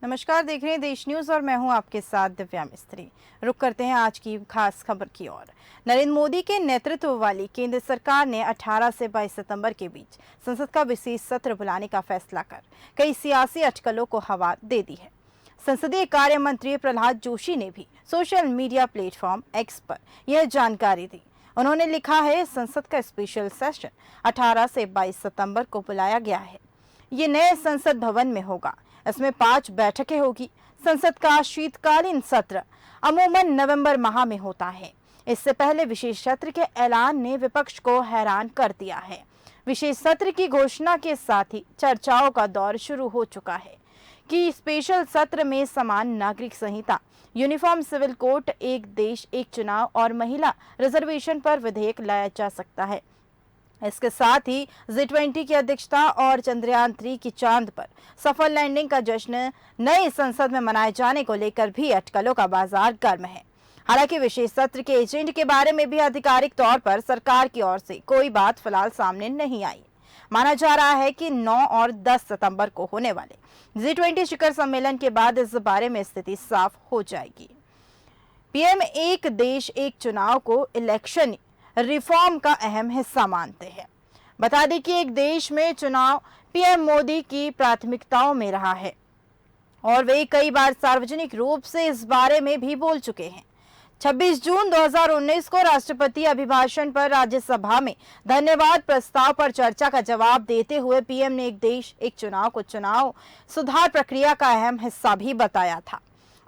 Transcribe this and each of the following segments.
नमस्कार, देख रहे हैं देश न्यूज और मैं हूं आपके साथ दिव्या मिस्त्री। रुक करते हैं आज की खास खबर की ओर। नरेंद्र मोदी के नेतृत्व वाली केंद्र सरकार ने 18 से 22 सितंबर के बीच संसद का विशेष सत्र बुलाने का फैसला कर कई सियासी अटकलों को हवा दे दी है। संसदीय कार्य मंत्री प्रहलाद जोशी ने भी सोशल मीडिया प्लेटफॉर्म एक्स पर यह जानकारी दी। उन्होंने लिखा है, संसद का स्पेशल सेशन 18 से 22 सितंबर को बुलाया गया है। ये नए संसद भवन में होगा। इसमें 5 बैठकें होगी। संसद का शीतकालीन सत्र अमूमन नवंबर माह में होता है। इससे पहले विशेष सत्र के ऐलान ने विपक्ष को हैरान कर दिया है। विशेष सत्र की घोषणा के साथ ही चर्चाओं का दौर शुरू हो चुका है कि स्पेशल सत्र में समान नागरिक संहिता, यूनिफॉर्म सिविल कोड, एक देश एक चुनाव और महिला रिजर्वेशन पर विधेयक लाया जा सकता है। इसके साथ ही G20 की अध्यक्षता और चंद्रयान 3 की चांद पर सफल लैंडिंग का जश्न नई संसद में मनाए जाने को लेकर भी अटकलों का बाजार गर्म है। हालांकि विशेष सत्र के एजेंडे के बारे में भी आधिकारिक तौर पर सरकार की ओर से कोई बात फिलहाल सामने नहीं आई। माना जा रहा है कि 9 और 10 सितंबर को होने वाले G20 शिखर सम्मेलन के बाद इस बारे में स्थिति साफ हो जाएगी। पीएम एक देश एक चुनाव को इलेक्शन रिफॉर्म का अहम हिस्सा मानते हैं। बता दें कि एक देश में चुनाव पीएम मोदी की प्राथमिकताओं में रहा है और वे कई बार सार्वजनिक रूप से इस बारे में भी बोल चुके हैं। 26 जून 2019 को राष्ट्रपति अभिभाषण पर राज्यसभा में धन्यवाद प्रस्ताव पर चर्चा का जवाब देते हुए पीएम ने एक देश एक चुनाव को चुनाव सुधार प्रक्रिया का अहम हिस्सा भी बताया था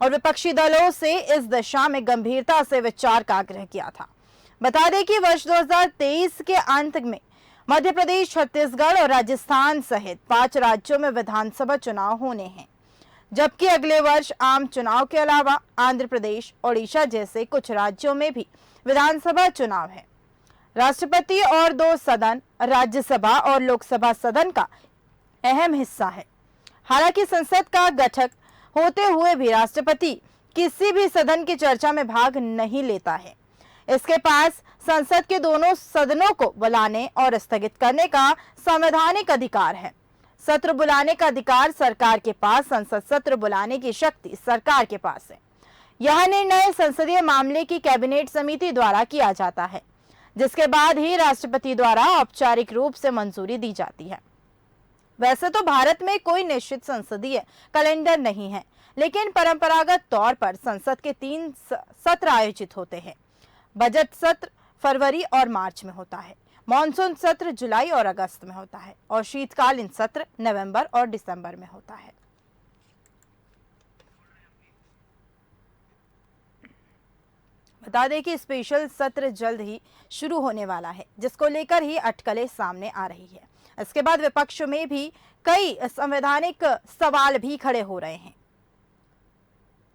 और विपक्षी दलों से इस दिशा में गंभीरता से विचार का आग्रह किया था। बता दें कि वर्ष 2023 के अंत में मध्य प्रदेश, छत्तीसगढ़ और राजस्थान सहित 5 राज्यों में विधानसभा चुनाव होने हैं, जबकि अगले वर्ष आम चुनाव के अलावा आंध्र प्रदेश, ओडिशा जैसे कुछ राज्यों में भी विधानसभा चुनाव है। राष्ट्रपति और 2 सदन राज्यसभा और लोकसभा सदन का अहम हिस्सा है। हालांकि संसद का गठन होते हुए भी राष्ट्रपति किसी भी सदन की चर्चा में भाग नहीं लेता है। इसके पास संसद के दोनों सदनों को बुलाने और स्थगित करने का संवैधानिक अधिकार है। सत्र बुलाने का अधिकार सरकार के पास, संसद सत्र बुलाने की शक्ति सरकार के पास है। यह निर्णय संसदीय मामले की कैबिनेट समिति द्वारा किया जाता है, जिसके बाद ही राष्ट्रपति द्वारा औपचारिक रूप से मंजूरी दी जाती है। वैसे तो भारत में कोई निश्चित संसदीय कैलेंडर नहीं है, लेकिन परंपरागत तौर पर संसद के 3 सत्र आयोजित होते हैं। बजट सत्र फरवरी और मार्च में होता है, मॉनसून सत्र जुलाई और अगस्त में होता है और शीतकालीन सत्र नवंबर और दिसंबर में होता है। बता दें कि स्पेशल सत्र जल्द ही शुरू होने वाला है, जिसको लेकर ही अटकलें सामने आ रही है। इसके बाद विपक्ष में भी कई संवैधानिक सवाल भी खड़े हो रहे हैं।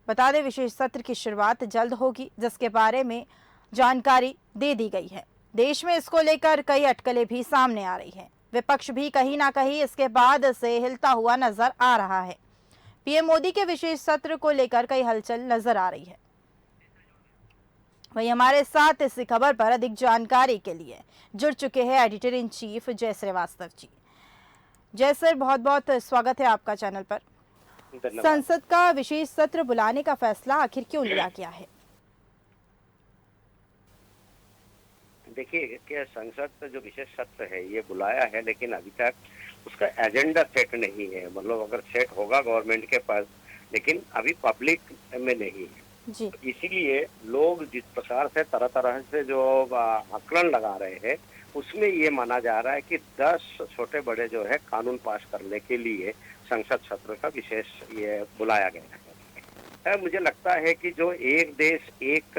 बता दें, विशेष सत्र की शुरुआत जल्द होगी, जिसके बारे में जानकारी दे दी गई है। देश में इसको लेकर कई अटकलें भी सामने आ रही है। विपक्ष भी कहीं ना कहीं इसके बाद से हिलता हुआ नजर आ रहा है। पीएम मोदी के विशेष सत्र को लेकर कई हलचल नजर आ रही है। वही हमारे साथ इस खबर पर अधिक जानकारी के लिए जुड़ चुके हैं एडिटर इन चीफ जय श्रीवास्तव जी। जय सर, बहुत बहुत स्वागत है आपका चैनल पर। संसद का विशेष सत्र बुलाने का फैसला आखिर क्यों लिया गया है? देखिए कि संसद जो विशेष सत्र है ये बुलाया है, लेकिन अभी तक उसका एजेंडा सेट नहीं है। मतलब अगर सेट होगा गवर्नमेंट के पास, लेकिन अभी पब्लिक में नहीं है जी। तो इसीलिए लोग जिस प्रकार से तरह तरह से जो आकलन लगा रहे हैं, उसमें ये माना जा रहा है कि 10 छोटे बड़े जो है कानून पास करने के लिए संसद सत्र का विशेष ये बुलाया गया है। मुझे लगता है कि जो एक देश एक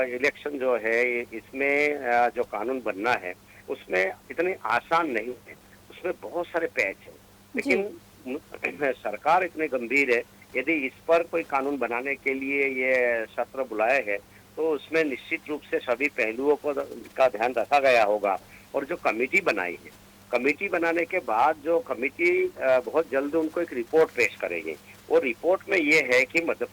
इलेक्शन जो है, इसमें जो कानून बनना है उसमें इतनी आसान नहीं है, उसमें बहुत सारे पैच है। लेकिन सरकार इतनी गंभीर है, यदि इस पर कोई कानून बनाने के लिए ये सत्र बुलाया है तो उसमें निश्चित रूप से सभी पहलुओं का ध्यान रखा गया होगा। और जो कमेटी बनाई है, कमेटी बनाने के बाद जो कमेटी बहुत जल्द उनको एक रिपोर्ट पेश करेगी। वो रिपोर्ट में ये है कि मध्य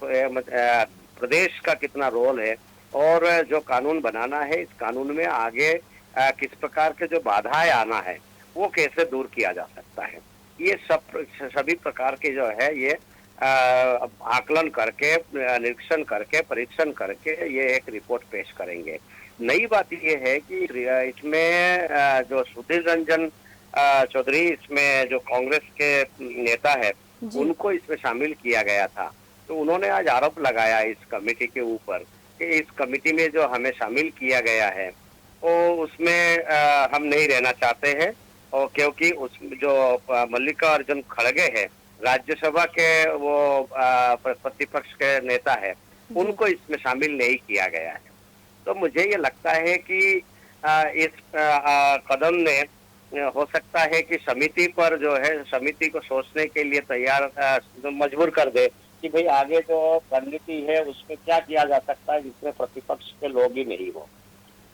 प्रदेश का कितना रोल है और जो कानून बनाना है, इस कानून में आगे किस प्रकार के जो बाधाएं आना है वो कैसे दूर किया जा सकता है। ये सभी प्रकार के जो है ये आकलन करके, निरीक्षण करके, परीक्षण करके ये एक रिपोर्ट पेश करेंगे। नई बात ये है कि इसमें जो सुधीर रंजन चौधरी, इसमें जो कांग्रेस के नेता है, जी। उनको इसमें शामिल किया गया था। तो उन्होंने आज आरोप लगाया इस कमेटी के ऊपर कि इस कमेटी में जो हमें शामिल किया गया है, वो उसमें हम नहीं रहना चाहते हैं, और क्योंकि उस जो मल्लिकार्जुन खड़गे है, राज्यसभा के वो प्रतिपक्ष के नेता है, जी। उनको इसमें शामिल नहीं किया गया है। तो मुझे ये लगता है कि इस कदम ने हो सकता है कि समिति पर जो है, समिति को सोचने के लिए तैयार मजबूर कर दे कि भाई आगे जो रणनीति है उसमें क्या किया जा सकता है जिसमें प्रतिपक्ष के लोग ही नहीं हो।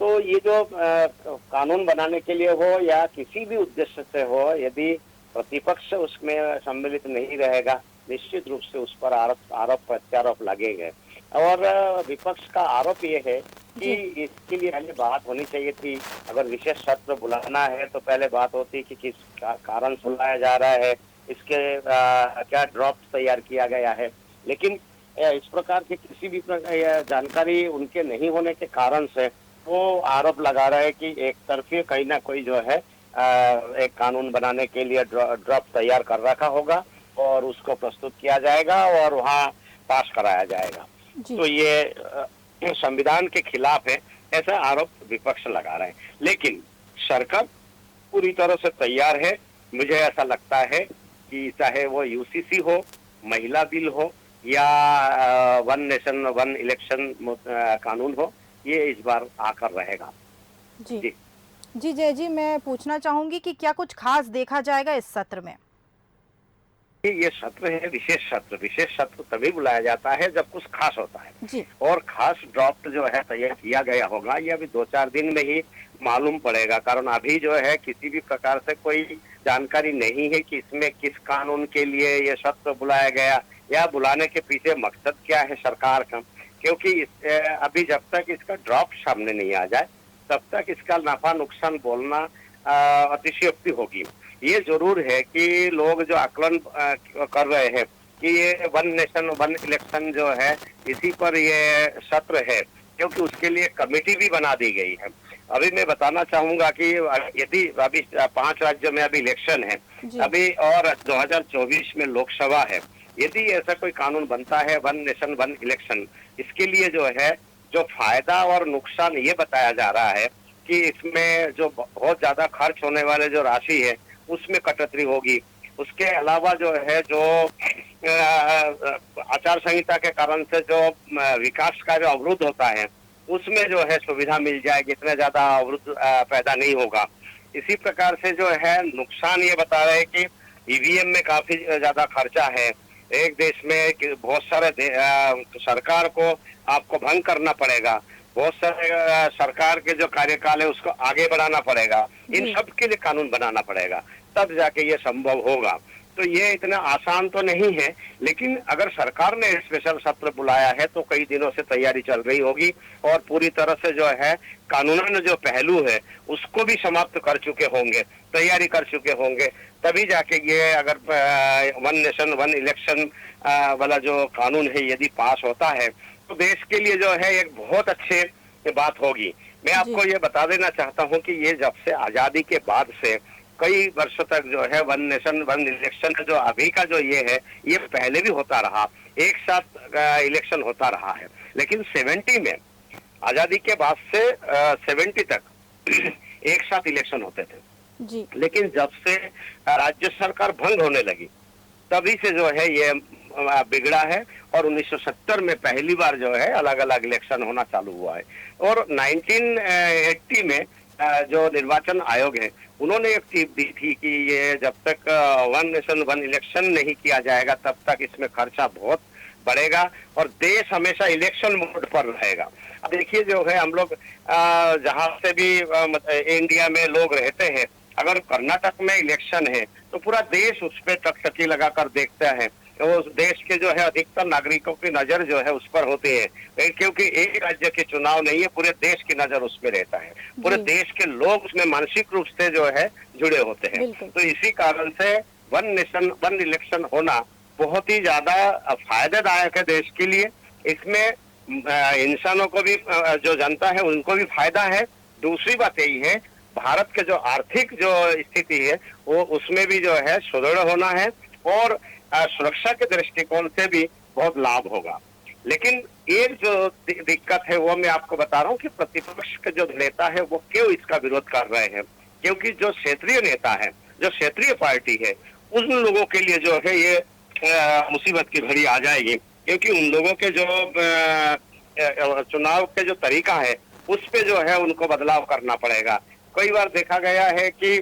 तो ये जो कानून बनाने के लिए हो या किसी भी उद्देश्य से हो, यदि प्रतिपक्ष उसमें सम्मिलित नहीं रहेगा, निश्चित रूप से उस पर आरोप प्रत्यारोप लगेंगे। और विपक्ष का आरोप ये है कि इसके लिए पहले बात होनी चाहिए थी। अगर विशेष सत्र बुलाना है तो पहले बात होती कि किस कारण से बुलाया जा रहा है, इसके क्या ड्राफ्ट तैयार किया गया है। लेकिन इस प्रकार की किसी भी जानकारी उनके नहीं होने के कारण से वो आरोप लगा रहा है कि एक तरफी कहीं ना कोई जो है एक कानून बनाने के लिए ड्राफ्ट तैयार कर रखा होगा और उसको प्रस्तुत किया जाएगा और वहाँ पास कराया जाएगा। तो ये संविधान के खिलाफ है, ऐसा आरोप विपक्ष लगा रहे हैं। लेकिन सरकार पूरी तरह से तैयार है। मुझे ऐसा लगता है कि चाहे वो यूसीसी हो, महिला बिल हो या वन नेशन वन इलेक्शन कानून हो, ये इस बार आकर रहेगा। जी जी जय जी, मैं पूछना चाहूंगी कि क्या कुछ खास देखा जाएगा इस सत्र में? ये सत्र है विशेष सत्र। विशेष सत्र तभी बुलाया जाता है जब कुछ खास होता है जी। और खास ड्राफ्ट जो है तैयार किया गया होगा, ये अभी 2-4 दिन में ही मालूम पड़ेगा। कारण अभी जो है किसी भी प्रकार से कोई जानकारी नहीं है कि इसमें किस कानून के लिए ये सत्र बुलाया गया या बुलाने के पीछे मकसद क्या है सरकार का। क्योंकि अभी जब तक इसका ड्राफ्ट सामने नहीं आ जाए तब तक इसका नफा नुकसान बोलना अतिशयोक्ति होगी। ये जरूर है कि लोग जो आकलन कर रहे हैं कि ये वन नेशन वन इलेक्शन जो है इसी पर ये सत्र है, क्योंकि उसके लिए कमेटी भी बना दी गई है। अभी मैं बताना चाहूंगा कि यदि अभी 5 राज्यों में अभी इलेक्शन है अभी और 2024 में लोकसभा है, यदि ऐसा कोई कानून बनता है वन नेशन वन इलेक्शन, इसके लिए जो है जो फायदा और नुकसान ये बताया जा रहा है कि इसमें जो बहुत ज्यादा खर्च होने वाले जो राशि है उसमें कटौती होगी। उसके अलावा जो है जो आचार संहिता के कारण से जो विकास कार्य अवरुद्ध होता है उसमें जो है सुविधा मिल जाएगी, इतना ज्यादा अवरुद्ध पैदा नहीं होगा। इसी प्रकार से जो है नुकसान ये बता रहे हैं कि ईवीएम में काफी ज्यादा खर्चा है। एक देश में बहुत सारे सरकार को आपको भंग करना पड़ेगा, बहुत सारे सरकार के जो कार्यकाल है उसको आगे बढ़ाना पड़ेगा, इन सब के लिए कानून बनाना पड़ेगा, तब जाके ये संभव होगा। तो ये इतना आसान तो नहीं है, लेकिन अगर सरकार ने स्पेशल सत्र बुलाया है तो कई दिनों से तैयारी चल रही होगी और पूरी तरह से जो है कानूनन जो पहलू है उसको भी समाप्त कर चुके होंगे, तैयारी कर चुके होंगे, तभी जाके ये अगर वन नेशन वन इलेक्शन वाला जो कानून है यदि पास होता है तो देश के लिए जो है एक बहुत अच्छे बात होगी। मैं आपको ये बता देना चाहता हूँ कि ये जब से आजादी के बाद से कई वर्षों तक जो है वन नेशन वन इलेक्शन जो अभी का जो ये है ये पहले भी होता रहा, एक साथ इलेक्शन होता रहा है। लेकिन 70 में आजादी के बाद से 70 तक एक साथ इलेक्शन होते थे जी। लेकिन जब से राज्य सरकार भंग होने लगी तभी से जो है ये बिगड़ा है और 1970 में पहली बार जो है अलग अलग इलेक्शन होना चालू हुआ है। और 1980 में जो निर्वाचन आयोग है उन्होंने एक टिप दी थी कि ये जब तक वन नेशन वन इलेक्शन नहीं किया जाएगा तब तक इसमें खर्चा बहुत बढ़ेगा और देश हमेशा इलेक्शन मोड पर रहेगा। अब देखिए जो है हम लोग जहाँ से भी इंडिया में लोग रहते हैं, अगर कर्नाटक में इलेक्शन है तो पूरा देश उस पर टकटकी लगाकर देखता है। वो देश के जो है अधिकतर नागरिकों की नजर जो है उस पर होती है, क्योंकि एक राज्य के चुनाव नहीं है, पूरे देश की नजर उस पर रहता है, पूरे देश के लोग उसमें मानसिक रूप से जो है जुड़े होते हैं। तो इसी कारण से वन नेशन वन इलेक्शन होना बहुत ही ज्यादा फायदेदायक है देश के लिए। इसमें इंसानों को भी, जो जनता है उनको भी फायदा है। दूसरी बात यही है, भारत के जो आर्थिक जो स्थिति है वो उसमें भी जो है सुदृढ़ होना है और सुरक्षा के दृष्टिकोण से भी बहुत लाभ होगा। लेकिन एक जो दिक्कत है वो मैं आपको बता रहा हूँ कि प्रतिपक्ष के जो नेता है वो क्यों इसका विरोध कर रहे हैं। क्योंकि जो क्षेत्रीय नेता है, जो क्षेत्रीय पार्टी है, उन लोगों के लिए जो है ये मुसीबत की घड़ी आ जाएगी। क्योंकि उन लोगों के जो चुनाव के जो तरीका है उस पे जो है उनको बदलाव करना पड़ेगा। कई बार देखा गया है कि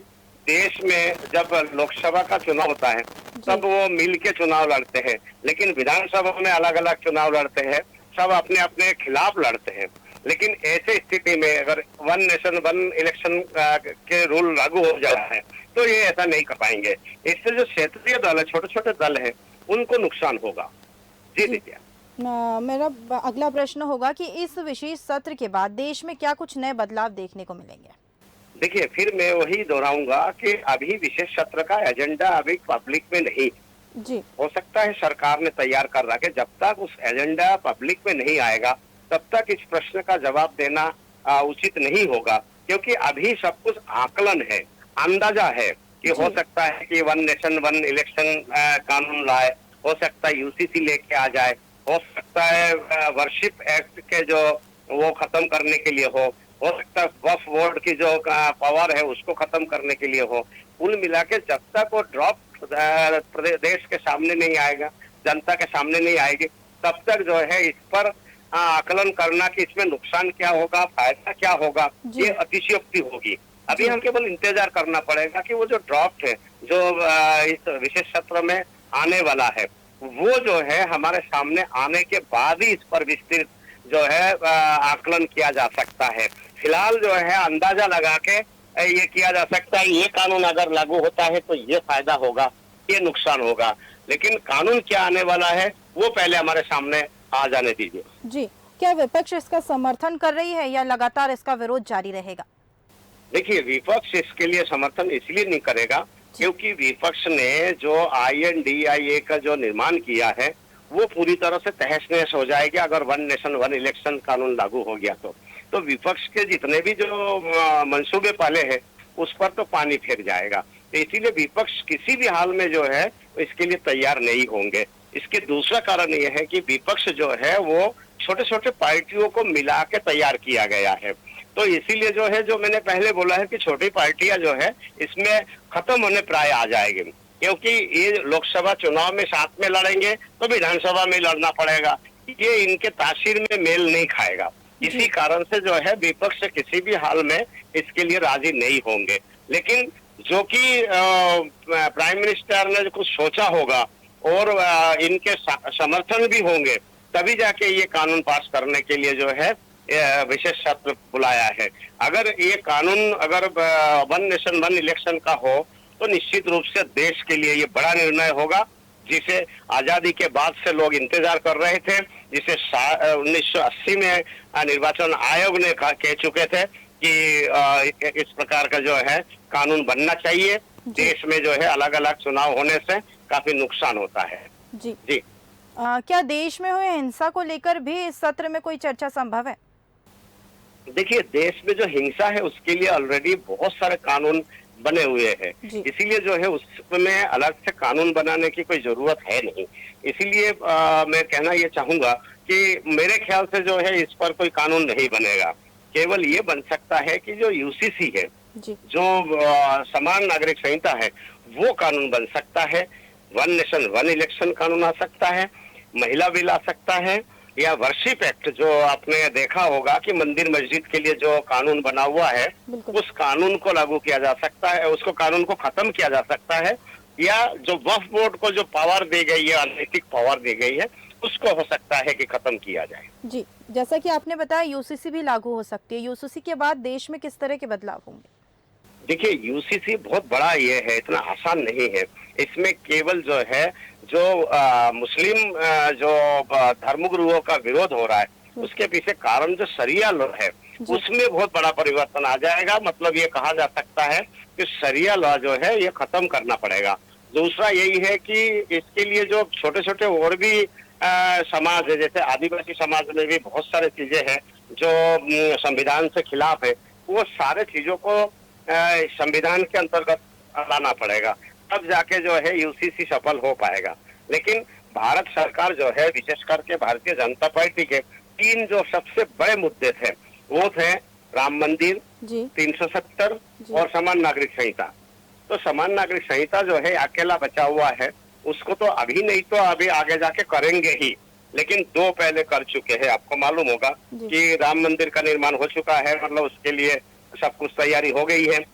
देश में जब लोकसभा का चुनाव होता है तब वो मिल के चुनाव लड़ते हैं, लेकिन विधानसभा में अलग अलग चुनाव लड़ते हैं, सब अपने अपने खिलाफ लड़ते हैं। लेकिन ऐसे स्थिति में अगर वन नेशन वन इलेक्शन के रूल लागू हो जाता है तो ये ऐसा नहीं कर पाएंगे। इससे जो क्षेत्रीय दल है, छोटे छोटे दल है, उनको नुकसान होगा। जी दीजिए। मेरा अगला प्रश्न होगा कि इस विशेष सत्र के बाद देश में क्या कुछ नए बदलाव देखने को मिलेंगे? देखिए, फिर मैं वही दोहराऊंगा कि अभी विशेष सत्र का एजेंडा अभी पब्लिक में नहीं जी। हो सकता है सरकार ने तैयार कर रखा है। जब तक उस एजेंडा पब्लिक में नहीं आएगा तब तक इस प्रश्न का जवाब देना उचित नहीं होगा। क्योंकि अभी सब कुछ आकलन है, अंदाजा है कि हो सकता है कि वन नेशन वन इलेक्शन कानून लाए, हो सकता है यूसीसी लेके आ जाए, हो सकता है वर्शिप एक्ट के जो वो खत्म करने के लिए हो सकता है वक्फ बोर्ड की जो पावर है उसको खत्म करने के लिए हो। कुल मिला के जब तक वो ड्रॉप देश के सामने नहीं आएगा, जनता के सामने नहीं आएगी, तब तक जो है इस पर आकलन करना कि इसमें नुकसान क्या होगा, फायदा क्या होगा, ये अतिशयोक्ति होगी। अभी हम केवल इंतजार करना पड़ेगा कि वो जो ड्राफ्ट है जो इस विशेष सत्र में आने वाला है वो जो है हमारे सामने आने के बाद ही इस पर विस्तृत जो है आकलन किया जा सकता है। फिलहाल जो है अंदाजा लगा के ये किया जा सकता है, ये कानून अगर लागू होता है तो ये फायदा होगा, ये नुकसान होगा। लेकिन कानून क्या आने वाला है वो पहले हमारे सामने आ जाने दीजिए। जी, क्या विपक्ष इसका समर्थन कर रही है या लगातार इसका विरोध जारी रहेगा? देखिए, विपक्ष इसके लिए समर्थन इसलिए नहीं करेगा क्योंकि विपक्ष ने जो INDIA का जो निर्माण किया है वो पूरी तरह से तहस नहस हो जाएगी अगर वन नेशन वन इलेक्शन कानून लागू हो गया तो विपक्ष के जितने भी जो मंसूबे पहले हैं उस पर तो पानी फिर जाएगा। तो इसीलिए विपक्ष किसी भी हाल में जो है इसके लिए तैयार नहीं होंगे। इसके दूसरा कारण ये है कि विपक्ष जो है वो छोटे छोटे पार्टियों को मिला के तैयार किया गया है। तो इसीलिए जो है, जो मैंने पहले बोला है कि छोटी पार्टियां जो है इसमें खत्म होने प्राय आ जाएगी। क्योंकि ये लोकसभा चुनाव में साथ में लड़ेंगे तो विधानसभा में लड़ना पड़ेगा, ये इनके तासीर में मेल नहीं खाएगा। इसी कारण से जो है विपक्ष किसी भी हाल में इसके लिए राजी नहीं होंगे। लेकिन जो कि प्राइम मिनिस्टर ने कुछ सोचा होगा और इनके समर्थन भी होंगे तभी जाके ये कानून पास करने के लिए जो है विशेष सत्र बुलाया है। अगर ये कानून अगर वन नेशन वन इलेक्शन का हो तो निश्चित रूप से देश के लिए ये बड़ा निर्णय होगा, जिसे आजादी के बाद से लोग इंतजार कर रहे थे, जिसे 1980 में निर्वाचन आयोग ने कह चुके थे कि इस प्रकार का जो है कानून बनना चाहिए। देश में जो है अलग अलग चुनाव होने से काफी नुकसान होता है। जी। क्या देश में हुए हिंसा को लेकर भी इस सत्र में कोई चर्चा संभव है? देखिए, देश में जो हिंसा है उसके लिए ऑलरेडी बहुत सारे कानून बने हुए हैं, इसीलिए जो है उसमें अलग से कानून बनाने की कोई जरूरत है नहीं। इसीलिए मैं कहना ये चाहूंगा कि मेरे ख्याल से जो है इस पर कोई कानून नहीं बनेगा। केवल ये बन सकता है कि जो यूसीसी है, जो समान नागरिक संहिता है, वो कानून बन सकता है। वन नेशन वन इलेक्शन कानून आ सकता है, महिला बिल आ सकता है, या वर्शिप एक्ट जो आपने देखा होगा कि मंदिर मस्जिद के लिए जो कानून बना हुआ है उस कानून को लागू किया जा सकता है, उसको कानून को खत्म किया जा सकता है। या जो वक्फ बोर्ड को जो पावर दी गई है, अनैतिक पावर दी गई है, उसको हो सकता है कि खत्म किया जाए। जी, जैसा कि आपने बताया यूसीसी भी लागू हो सकती है। यूसीसी के बाद देश में किस तरह के बदलाव होंगे? देखिए, यूसीसी बहुत बड़ा ये है, इतना आसान नहीं है। इसमें केवल जो है जो मुस्लिम जो धर्मगुरुओं का विरोध हो रहा है उसके पीछे कारण जो शरिया लॉ है उसमें बहुत बड़ा परिवर्तन आ जाएगा। मतलब ये कहा जा सकता है कि शरिया लॉ जो है ये खत्म करना पड़ेगा। दूसरा यही है कि इसके लिए जो छोटे छोटे और भी समाज है, जैसे आदिवासी समाज में भी बहुत सारे चीजें हैं जो संविधान से खिलाफ है, वो सारे चीजों को संविधान के अंतर्गत लाना पड़ेगा, तब जाके जो है यूसीसी सफल हो पाएगा। लेकिन भारत सरकार जो है, विशेष करके भारतीय जनता पार्टी के 3 जो सबसे बड़े मुद्दे थे वो थे राम मंदिर, 370 और समान नागरिक संहिता। तो समान नागरिक संहिता जो है अकेला बचा हुआ है, उसको तो अभी नहीं तो अभी आगे जाके करेंगे ही, लेकिन 2 पहले कर चुके हैं। आपको मालूम होगा कि राम मंदिर का निर्माण हो चुका है, मतलब उसके लिए सब कुछ तैयारी हो गई है।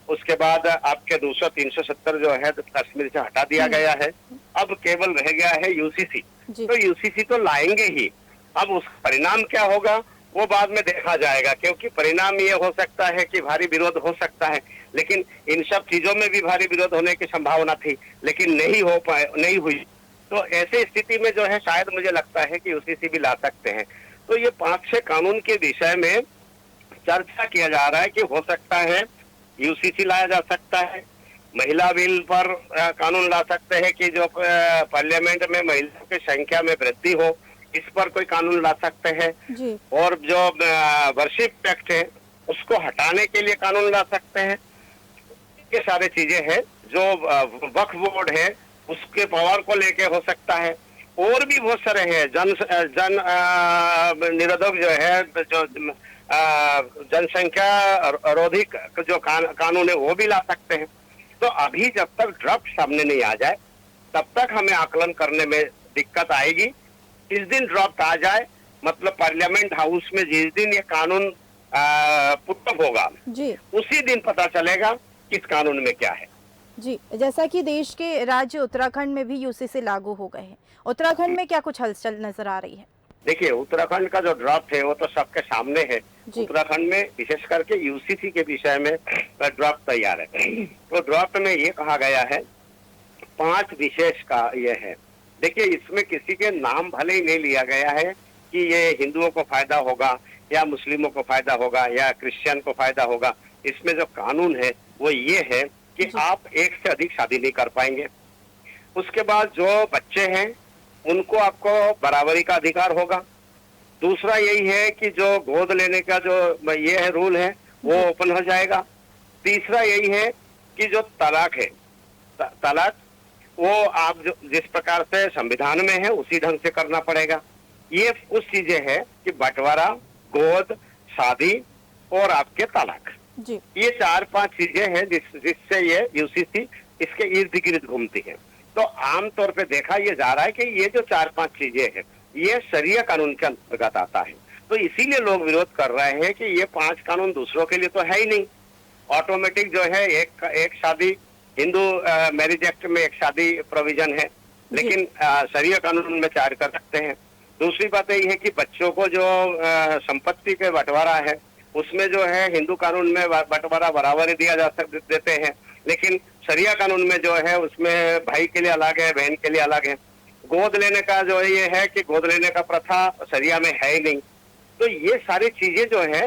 उसके बाद आपके 370 जो है कश्मीर से हटा दिया गया है, अब केवल रह गया है यूसीसी। तो यूसीसी तो लाएंगे ही, अब उसका परिणाम क्या होगा वो बाद में देखा जाएगा, क्योंकि परिणाम ये हो सकता है कि भारी विरोध हो सकता है, लेकिन इन सब चीजों में भी भारी विरोध होने की संभावना थी, लेकिन नहीं हुई। तो ऐसे स्थिति में जो है शायद मुझे लगता है कि यूसीसी भी ला सकते हैं। तो ये 5-6 कानून के विषय में चर्चा किया जा रहा है कि हो सकता है यूसीसी लाया जा सकता है, महिला बिल पर कानून ला सकते हैं कि जो पार्लियामेंट में महिलाओं की संख्या में वृद्धि हो, इस पर कोई कानून ला सकते हैं, और जो वर्शिप एक्ट है उसको हटाने के लिए कानून ला सकते हैं। ये सारे चीजें हैं। जो वक्फ बोर्ड है उसके पावर को लेके हो सकता है, और भी बहुत सारे हैं। जन निरोधक जो है, जो जनसंख्या रोधी जो कानून है वो भी ला सकते हैं। तो अभी जब तक ड्राफ्ट सामने नहीं आ जाए तब तक हमें आकलन करने में दिक्कत आएगी। जिस दिन ड्राफ्ट आ जाए, मतलब पार्लियामेंट हाउस में जिस दिन ये कानून पुटअप होगा उसी दिन पता चलेगा किस कानून में क्या है। जी, जैसा कि देश के राज्य उत्तराखंड में भी यूसीसी लागू हो गए हैं, उत्तराखंड में क्या कुछ हलचल नजर आ रही है? देखिए, उत्तराखंड का जो ड्राफ्ट है वो तो सबके सामने है। उत्तराखंड में विशेष करके यूसीसी के विषय में ड्राफ्ट तैयार है। तो ड्राफ्ट में ये कहा गया है, 5 विशेष का ये है। देखिए, इसमें किसी के नाम भले ही नहीं लिया गया है कि ये हिंदुओं को फायदा होगा या मुस्लिमों को फायदा होगा या क्रिश्चियन को फायदा होगा। इसमें जो कानून है वो ये है कि आप एक से अधिक शादी नहीं कर पाएंगे। उसके बाद जो बच्चे हैं उनको आपको बराबरी का अधिकार होगा। दूसरा यही है कि जो गोद लेने का जो ये है रूल है वो ओपन हो जाएगा। तीसरा यही है कि जो तलाक है, तलाक वो आप जो जिस प्रकार से संविधान में है उसी ढंग से करना पड़ेगा। ये कुछ चीजें हैं कि बंटवारा, गोद, शादी और आपके तलाक, ये 4-5 चीजें हैं जिससे ये यूसीसी इसके इर्द गिर्द घूमती है। तो आमतौर पे देखा ये जा रहा है कि ये जो 4-5 चीजें हैं ये शरिया कानून के अंतर्गत आता है। तो इसीलिए लोग विरोध कर रहे हैं कि ये 5 कानून दूसरों के लिए तो है ही नहीं। ऑटोमेटिक जो है एक शादी, हिंदू मैरिज एक्ट में एक शादी प्रोविजन है, लेकिन शरिया कानून में 4 कर सकते हैं। दूसरी बात यही है कि बच्चों को जो संपत्ति के बंटवारा है उसमें जो है हिंदू कानून में बंटवारा बराबर दिया देते हैं, लेकिन शरिया कानून में जो है उसमें भाई के लिए अलग है, बहन के लिए अलग है। गोद लेने का जो ये है कि गोद लेने का प्रथा शरिया में है ही नहीं। तो ये सारी चीजें जो है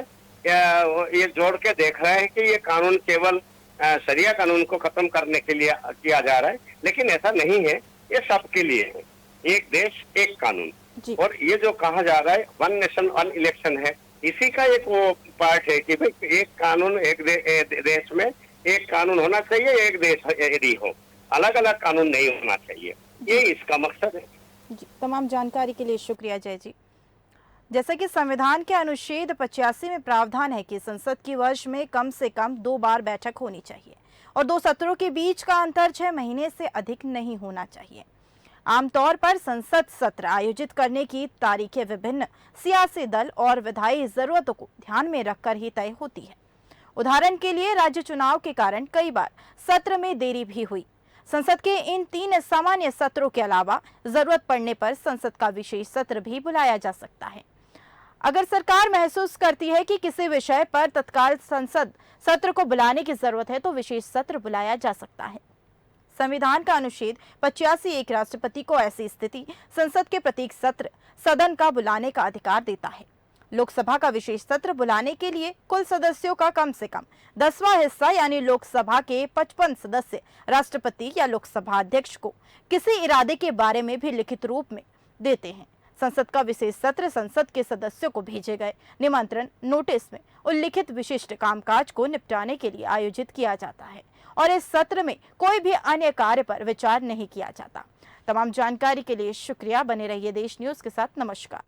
ये जोड़ के देख रहे हैं कि ये कानून केवल शरिया कानून को खत्म करने के लिए किया जा रहा है, लेकिन ऐसा नहीं है। ये सबके लिए है, एक देश एक कानून। और ये जो कहा जा रहा है 1 नेशन 1 इलेक्शन है, इसी का एक वो पार्ट है कि भाई एक कानून एक देश में एक कानून होना चाहिए, एक देश यदि हो, अलग अलग कानून नहीं होना चाहिए। ये इसका मकसद है। जी, तमाम जानकारी के लिए शुक्रिया जय जी। जैसा कि संविधान के अनुच्छेद 85 में प्रावधान है कि संसद की वर्ष में कम से कम 2 बार बैठक होनी चाहिए और 2 सत्रों के बीच का अंतर 6 महीने से अधिक नहीं होना चाहिए। आमतौर पर संसद सत्र आयोजित करने की तारीखें विभिन्न सियासी दल और विधायी जरूरतों को ध्यान में रखकर ही तय होती है। उदाहरण के लिए राज्य चुनाव के कारण कई बार सत्र में देरी भी हुई। संसद के इन 3 सामान्य सत्रों के अलावा जरूरत पड़ने पर संसद का विशेष सत्र भी बुलाया जा सकता है। अगर सरकार महसूस करती है कि किसी विषय पर तत्काल संसद सत्र को बुलाने की जरूरत है तो विशेष सत्र बुलाया जा सकता है। संविधान का अनुच्छेद 85 एक राष्ट्रपति को ऐसी स्थिति संसद के प्रत्येक सत्र सदन का बुलाने का अधिकार देता है। लोकसभा का विशेष सत्र बुलाने के लिए कुल सदस्यों का कम से कम 10वां हिस्सा यानी लोकसभा के 55 सदस्य राष्ट्रपति या लोकसभा अध्यक्ष को किसी इरादे के बारे में भी लिखित रूप में देते हैं। संसद का विशेष सत्र संसद के सदस्यों को भेजे गए निमंत्रण नोटिस में उल्लिखित विशिष्ट कामकाज को निपटाने के लिए आयोजित किया जाता है और इस सत्र में कोई भी अन्य कार्य पर विचार नहीं किया जाता। तमाम जानकारी के लिए शुक्रिया। बने रहिए देश न्यूज के साथ। नमस्कार।